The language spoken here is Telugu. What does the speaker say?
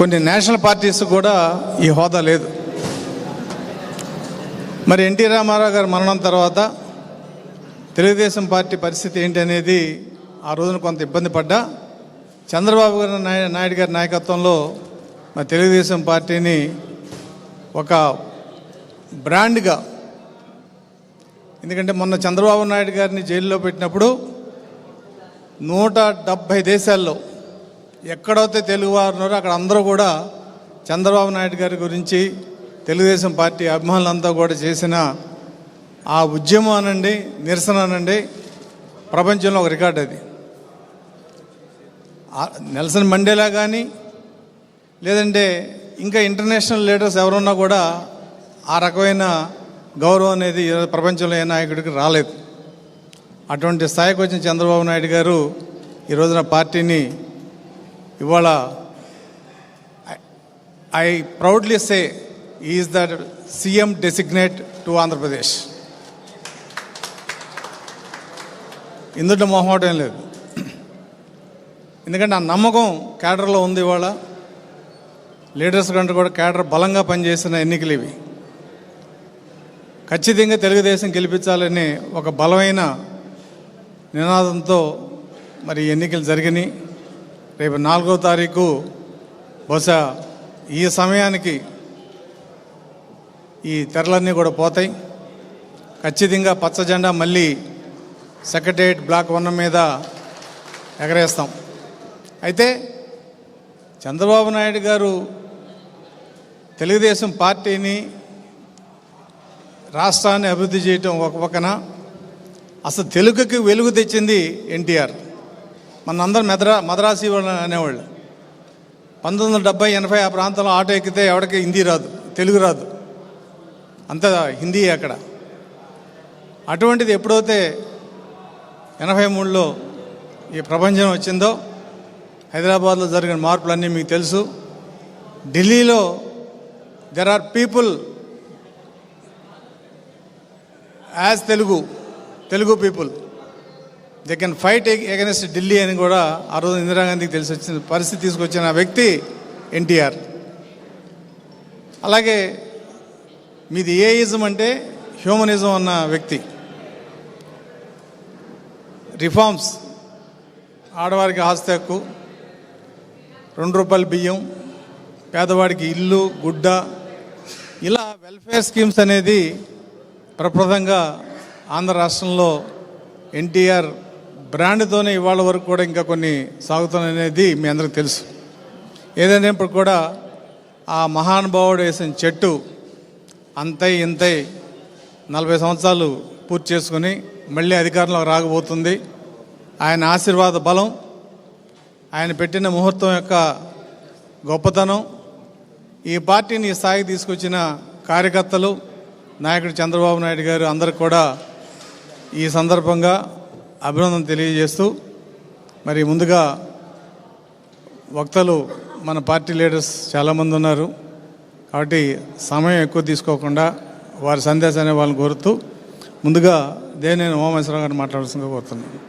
కొన్ని నేషనల్ పార్టీస్ కూడా ఈ హోదా లేదు. మరి ఎన్టీ రామారావు గారు మరణం తర్వాత తెలుగుదేశం పార్టీ పరిస్థితి ఏంటి అనేది ఆ రోజున కొంత ఇబ్బంది పడ్డా చంద్రబాబు నాయుడు గారి నాయకత్వంలో మరి తెలుగుదేశం పార్టీని ఒక బ్రాండ్గా, ఎందుకంటే మొన్న చంద్రబాబు నాయుడు గారిని జైల్లో పెట్టినప్పుడు 170 దేశాల్లో ఎక్కడైతే తెలుగువారు ఉన్నారో అక్కడ అందరూ కూడా చంద్రబాబు నాయుడు గారి గురించి తెలుగుదేశం పార్టీ అభిమానులంతా కూడా చేసిన ఆ ఉద్యమం అనండి, నిరసన అనండి, ప్రపంచంలో ఒక రికార్డు అది. నెల్సన్ మండేలా కానీ లేదంటే ఇంకా ఇంటర్నేషనల్ లీడర్స్ ఎవరున్నా కూడా ఆ రకమైన గౌరవం అనేది ప్రపంచంలో ఏ నాయకుడికి రాలేదు. అటువంటి స్థాయికి వచ్చిన చంద్రబాబు నాయుడు గారు ఈ రోజున పార్టీని ఇవాళ I proudly say is the CM designate to Andhra Pradesh. ఇందులో మొహమాటం లేదు, ఎందుకంటే ఆ నమ్మకం క్యాడర్లో ఉంది. ఇవాళ లీడర్స్ కంటే కూడా క్యాడర్ బలంగా పనిచేసిన ఎన్నికలు ఇవి. ఖచ్చితంగా తెలుగుదేశం గెలిపించాలని ఒక బలమైన నినాదంతో మరి ఎన్నికలు జరిగినాయి. రేపు 4వ తారీఖు బహుశా ఈ సమయానికి ఈ తెరలన్నీ కూడా పోతాయి. ఖచ్చితంగా పచ్చ జెండా మళ్ళీ సెక్రటేరియట్ బ్లాక్ 1 మీద ఎగరేస్తాం. అయితే చంద్రబాబు నాయుడు గారు తెలుగుదేశం పార్టీని, రాష్ట్రాన్ని అభివృద్ధి చేయటం ఒక పక్కన, అసలు తెలుగుకి వెలుగు తెచ్చింది ఎన్టీఆర్. మనందరం మద్రాసి వాళ్ళు అనేవాళ్ళు. 1970-80 ఆ ప్రాంతంలో ఆటో ఎక్కితే ఎవరికి హిందీ రాదు, తెలుగు రాదు, అంతా హిందీ అక్కడ. అటువంటిది ఎప్పుడైతే 83లో ఈ ప్రపంచం వచ్చిందో, హైదరాబాద్లో జరిగిన మార్పులన్నీ మీకు తెలుసు. ఢిల్లీలో there are people as Telugu people, they can fight against Delhi అని కూడా ఆ రోజు ఇందిరాగాంధీకి తెలిసి వచ్చిన పరిస్థితి తీసుకొచ్చిన వ్యక్తి ఎన్టీఆర్. అలాగే మీది ఏయిజం అంటే హ్యూమనిజం అన్న వ్యక్తి. రిఫార్మ్స్, ఆడవారికి ఆస్తి హక్కు, 2 రూపాయల బియ్యం, పేదవాడికి ఇల్లు, గుడ్డ, ఇలా వెల్ఫేర్ స్కీమ్స్ అనేది ప్రప్రదంగా ఆంధ్ర రాష్ట్రంలో ఎన్టీఆర్ బ్రాండ్తోనే ఇవాళ వరకు కూడా ఇంకా కొన్ని సాగుతున్నాయనేది మీ అందరికీ తెలుసు. ఏదైనప్పుడు కూడా ఆ మహానుభావుడు వేసిన చెట్టు అంతై ఇంతై 40 సంవత్సరాలు పూర్తి చేసుకుని మళ్ళీ అధికారంలోకి రాకపోతుంది. ఆయన ఆశీర్వాద బలం, ఆయన పెట్టిన ముహూర్తం యొక్క గొప్పతనం, ఈ పార్టీని ఈ స్థాయికి తీసుకొచ్చిన కార్యకర్తలు, నాయకుడు చంద్రబాబు నాయుడు గారు అందరికి కూడా ఈ సందర్భంగా అభినందన తెలియజేస్తూ, మరి ముందుగా వక్తలు మన పార్టీ లీడర్స్ చాలామంది ఉన్నారు కాబట్టి సమయం ఎక్కువ తీసుకోకుండా వారి సందేశాన్ని వాళ్ళని కోరుతూ ముందుగా దేవినేని ఉమామహేశ్వరరావు గారిని మాట్లాడాల్సిందిగా కోరుతున్నాను.